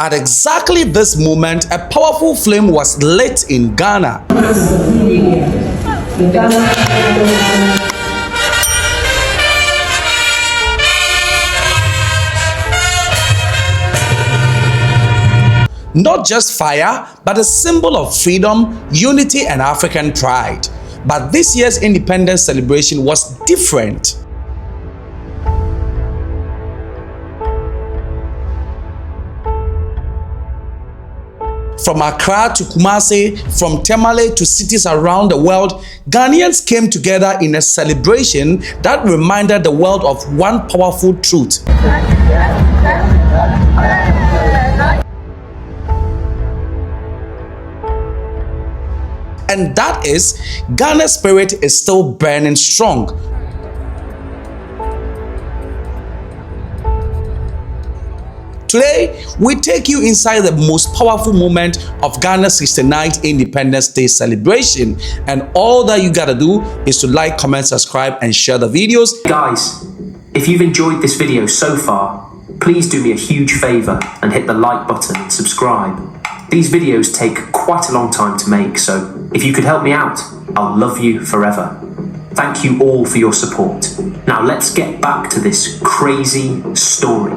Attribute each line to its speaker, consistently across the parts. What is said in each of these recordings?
Speaker 1: At exactly this moment, a powerful flame was lit in Ghana. Not just fire, but a symbol of freedom, unity, and African pride. But this year's independence celebration was different. From Accra to Kumasi, from Tamale to cities around the world, Ghanaians came together in a celebration that reminded the world of one powerful truth. And that is, Ghana's spirit is still burning strong. Today, we take you inside the most powerful moment of Ghana's 69th Independence Day celebration. And all that you gotta do is to like, comment, subscribe, and share the videos.
Speaker 2: Guys, if you've enjoyed this video so far, please do me a huge favor and hit the like button and subscribe. These videos take quite a long time to make, so if you could help me out, I'll love you forever. Thank you all for your support. Now let's get back to this crazy story.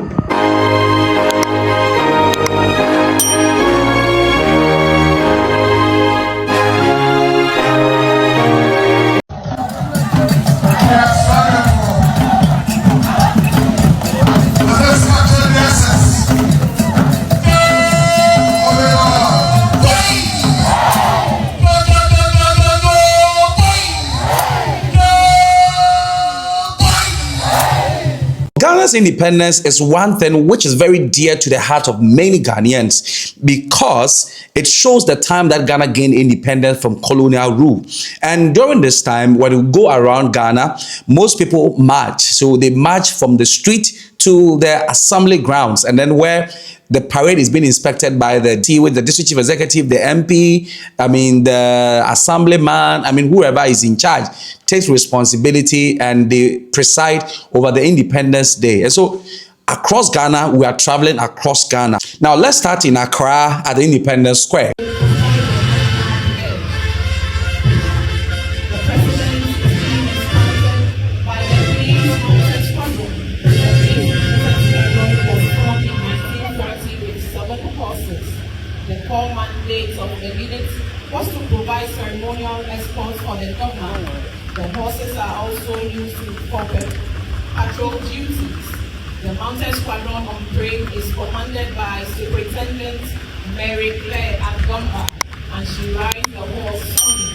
Speaker 1: Ghana's independence is one thing which is very dear to the heart of many Ghanaians because it shows the time that Ghana gained independence from colonial rule. And during this time, when you go around Ghana, most people march. So they march from the street to the assembly grounds, and then where the parade is being inspected by the district chief executive, the MP, the assemblyman, whoever is in charge takes responsibility and they preside over the Independence Day. And so across Ghana, we are traveling across Ghana. Now let's start in Accra at the Independence Square.
Speaker 3: The core mandate of the unit was to provide ceremonial escorts for the government. The horses are also used for patrol duties. The mounted squadron on parade is commanded by Superintendent Mary Claire Agomba, and she rides the horse Sonny.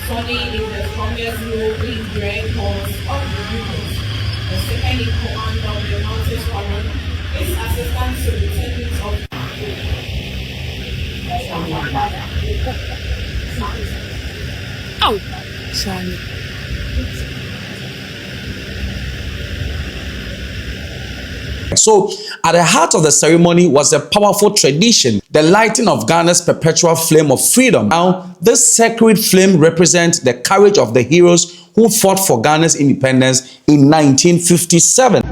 Speaker 3: Sonny is the strongest European bred horse of the unit. The second in command of the mounted squadron is Assistant Superintendent of
Speaker 4: Sorry.
Speaker 1: So, at the heart of the ceremony was a powerful tradition, the lighting of Ghana's Perpetual Flame of Freedom. Now, this sacred flame represents the courage of the heroes who fought for Ghana's independence in 1957.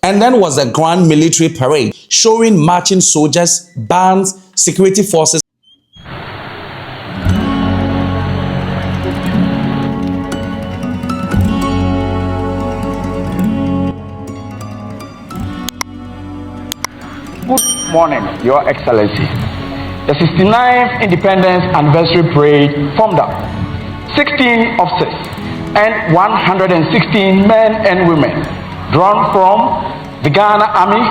Speaker 1: And then was a grand military parade showing marching soldiers, bands, security forces.
Speaker 5: Good morning, Your Excellency. The 69th Independence Anniversary Parade formed up 16 officers and 116 men and women drawn from the Ghana Army,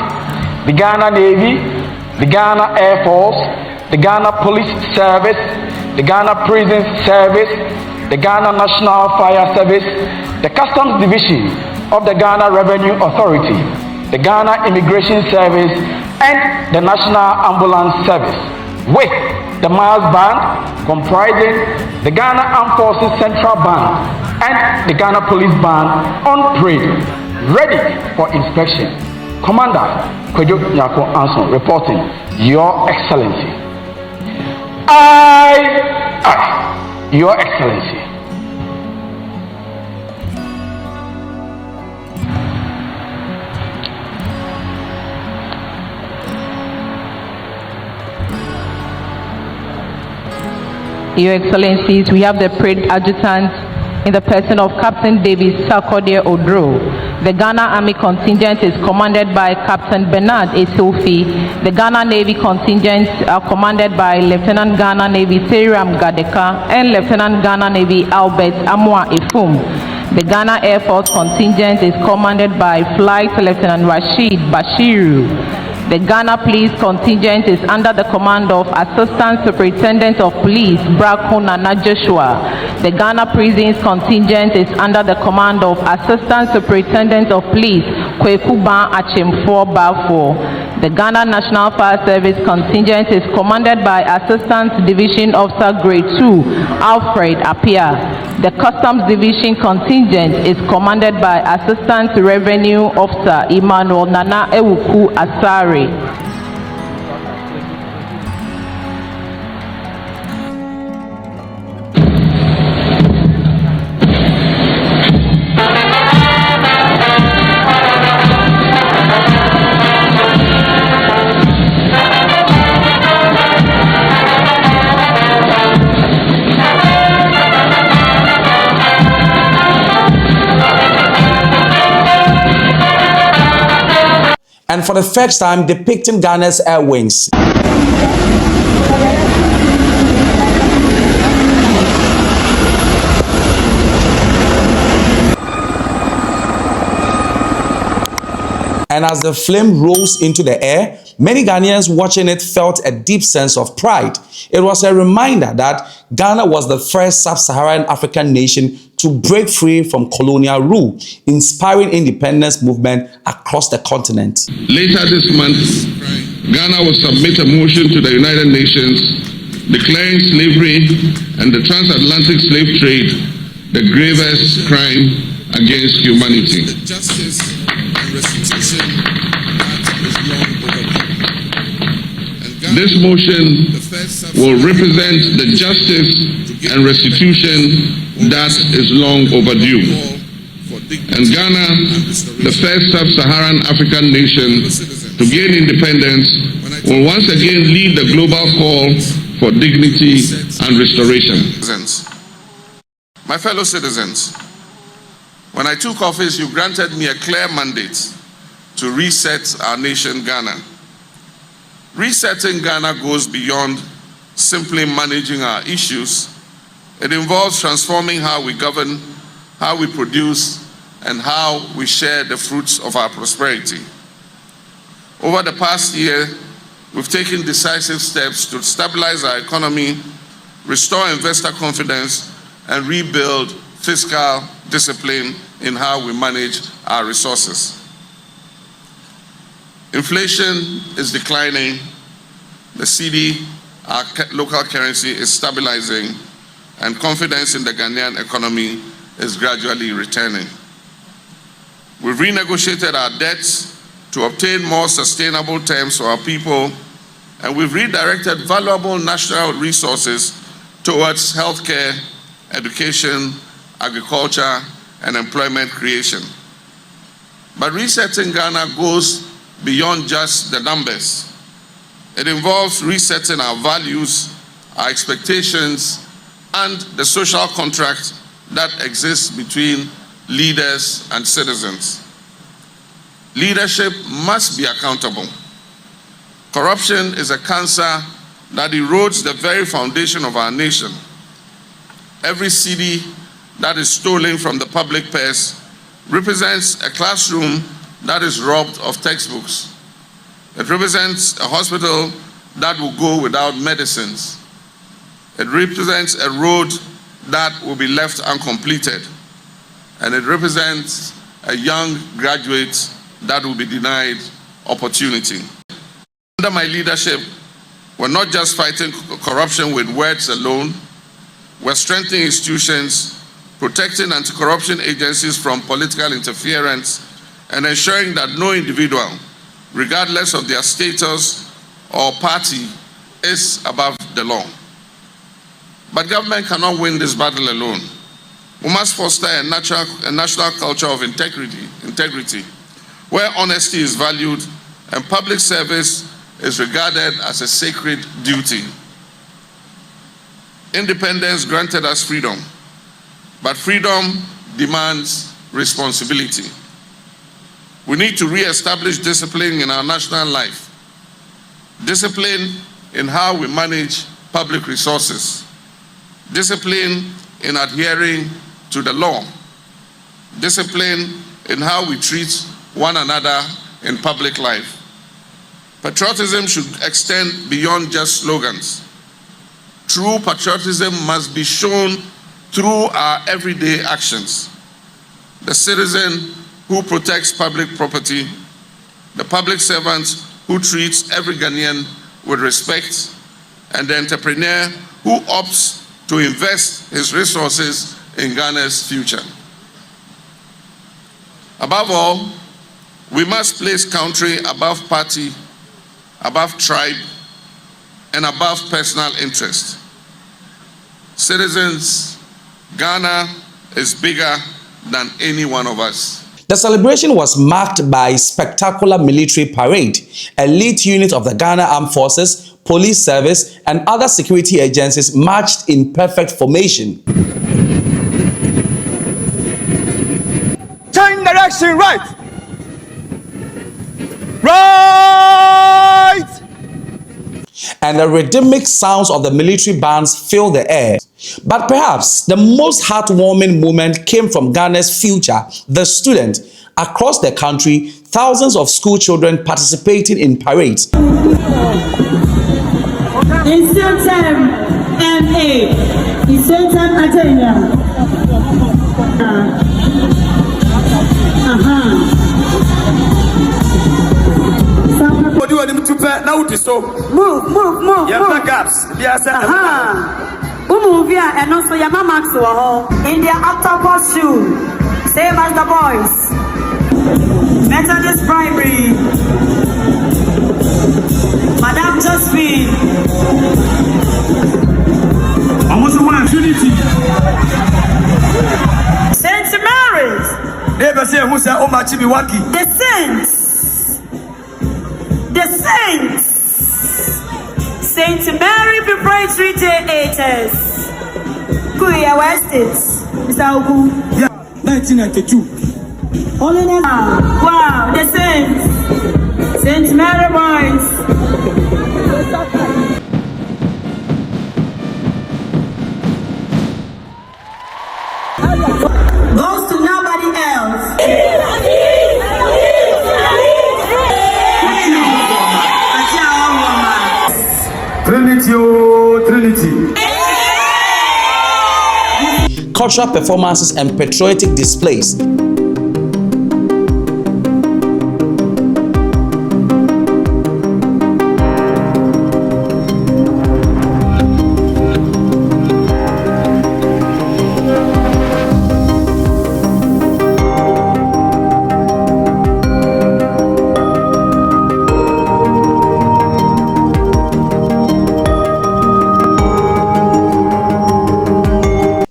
Speaker 5: the Ghana Navy, the Ghana Air Force, the Ghana Police Service, the Ghana Prison Service, the Ghana National Fire Service, the Customs Division of the Ghana Revenue Authority, the Ghana Immigration Service, and the National Ambulance Service, with the Miles Band, comprising the Ghana Armed Forces Central Band and the Ghana Police Band, on parade, ready for inspection. Commander Kwejo Nyako Anson reporting, Your Excellency. Your Excellency.
Speaker 4: Your Excellencies, we have the Parade Adjutant in the person of Captain David Sarkodie Odro. The Ghana Army contingent is commanded by Captain Bernard Esofi. The Ghana Navy contingent are commanded by Lieutenant Ghana Navy Seriam Gadeka and Lieutenant Ghana Navy Albert Amwa Efum. The Ghana Air Force contingent is commanded by Flight Lieutenant Rashid Bashiru. The Ghana Police contingent is under the command of Assistant Superintendent of Police Brako Nana Joshua. The Ghana Prisons contingent is under the command of Assistant Superintendent of Police Kwekuban Achimfor Bafo. The Ghana National Fire Service contingent is commanded by Assistant Division Officer Grade 2 Alfred Apia. The Customs Division contingent is commanded by Assistant Revenue Officer Emmanuel Nana Ewuku Asari.
Speaker 1: And for the first time, depicting Ghana's air wings. And as the flame rose into the air, many Ghanaians watching it felt a deep sense of pride. It was a reminder that Ghana was the first sub-Saharan African nation to break free from colonial rule, inspiring independence movement across the continent.
Speaker 6: Later this month, Ghana will submit a motion to the United Nations declaring slavery and the transatlantic slave trade the gravest crime against humanity. The justice and restitution that is long overdue. This motion will represent the justice and restitution that is long overdue. And Ghana, the first sub-Saharan African nation to gain independence, will once again lead the global call for dignity and restoration. My fellow citizens, when I took office, you granted me a clear mandate to reset our nation, Ghana. Resetting Ghana goes beyond simply managing our issues. It involves transforming how we govern, how we produce, and how we share the fruits of our prosperity. Over the past year, we've taken decisive steps to stabilize our economy, restore investor confidence, and rebuild fiscal discipline in how we manage our resources. Inflation is declining, the cedi, our local currency, is stabilizing, and confidence in the Ghanaian economy is gradually returning. We've renegotiated our debts to obtain more sustainable terms for our people, and we've redirected valuable national resources towards healthcare, education, agriculture, and employment creation. But resetting Ghana goes beyond just the numbers. It involves resetting our values, our expectations, and the social contract that exists between leaders and citizens. Leadership must be accountable. Corruption is a cancer that erodes the very foundation of our nation. Every cedi that is stolen from the public purse represents a classroom that is robbed of textbooks. It represents a hospital that will go without medicines. It represents a road that will be left uncompleted. And it represents a young graduate that will be denied opportunity. Under my leadership, we're not just fighting corruption with words alone, we're strengthening institutions, protecting anti-corruption agencies from political interference, and ensuring that no individual, regardless of their status or party, is above the law. But government cannot win this battle alone. We must foster a national culture of integrity, where honesty is valued and public service is regarded as a sacred duty. Independence granted us freedom, but freedom demands responsibility. We need to re-establish discipline in our national life, discipline in how we manage public resources, discipline in adhering to the law, discipline in how we treat one another in public life. Patriotism should extend beyond just slogans. True patriotism must be shown through our everyday actions. The citizen who protects public property, the public servant who treats every Ghanaian with respect, and the entrepreneur who opts to invest his resources in Ghana's future. Above all, we must place country above party, above tribe, and above personal interest. Citizens, Ghana is bigger than any one of us.
Speaker 1: The celebration was marked by a spectacular military parade. Elite units of the Ghana Armed Forces, police service, and other security agencies marched in perfect formation.
Speaker 5: Turn direction right. Right.
Speaker 1: And the rhythmic sounds of the military bands filled the air. But perhaps the most heartwarming moment came from Ghana's future, the student. Across the country, thousands of school children participating in parades.
Speaker 7: Insultem MA, Insultem Atenia. Move. Move here and also your mama in their octopus shoe, same as the boys. Methodist Primary, Madame Josephine.
Speaker 5: Almost one Trinity.
Speaker 7: Saint Mary's.
Speaker 5: Never say who said Omachibiwaki.
Speaker 7: The saints. Saint Mary Preparatory Theaters. Kuya West States. Mr. Ogu.
Speaker 5: Yeah, 1992.
Speaker 7: Holiness. Wow, the saints. Saint Mary Boys. Goes to nobody else.
Speaker 5: Trinity.
Speaker 1: Cultural performances and patriotic displays.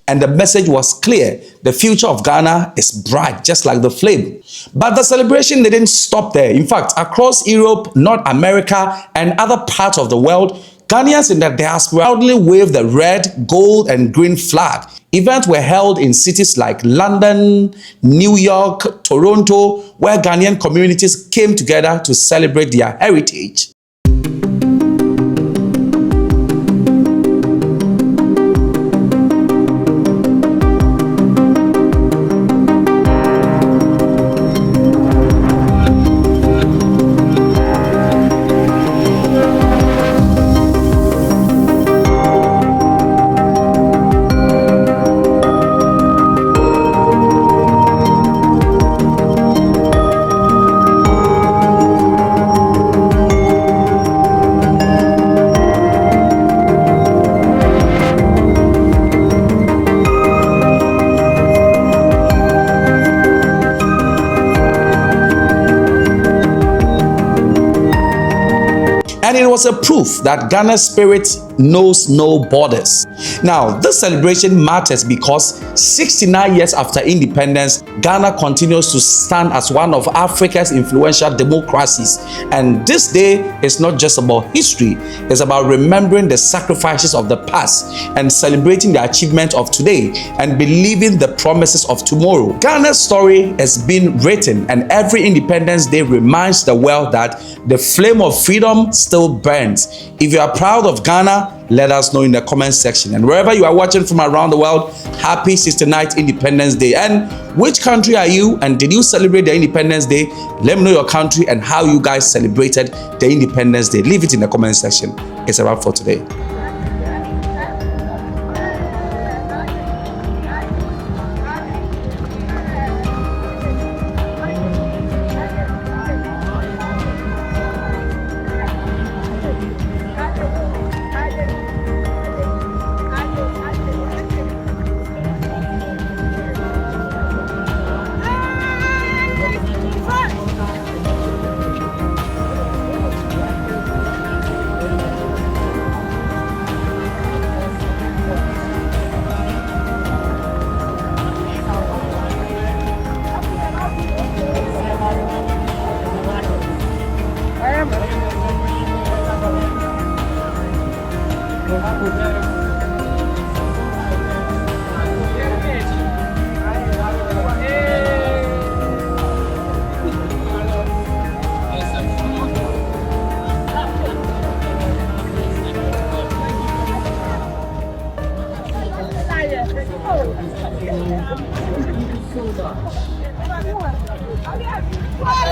Speaker 1: And the message was clear. The future of Ghana is bright, just like the flame. But the celebration didn't stop there. In fact, across Europe, North America, and other parts of the world, Ghanaians in the diaspora proudly waved the red, gold, and green flag. Events were held in cities like London, New York, Toronto, where Ghanaian communities came together to celebrate their heritage. and it was a proof that Ghana's spirit knows no borders. Now, this celebration matters because 69 years after independence, Ghana continues to stand as one of Africa's influential democracies. And this day is not just about history, it's about remembering the sacrifices of the past and celebrating the achievement of today and believing the promises of tomorrow. Ghana's story has been written, and every Independence Day reminds the world that the flame of freedom still burns. If you are proud of Ghana, let us know in the comment section. And wherever you are watching from around the world, happy 69th Independence Day. And which country are you, and did you celebrate the Independence Day? Let me know your country and how you guys celebrated the Independence Day. Leave it in the comment section. It's a wrap for today.
Speaker 7: What?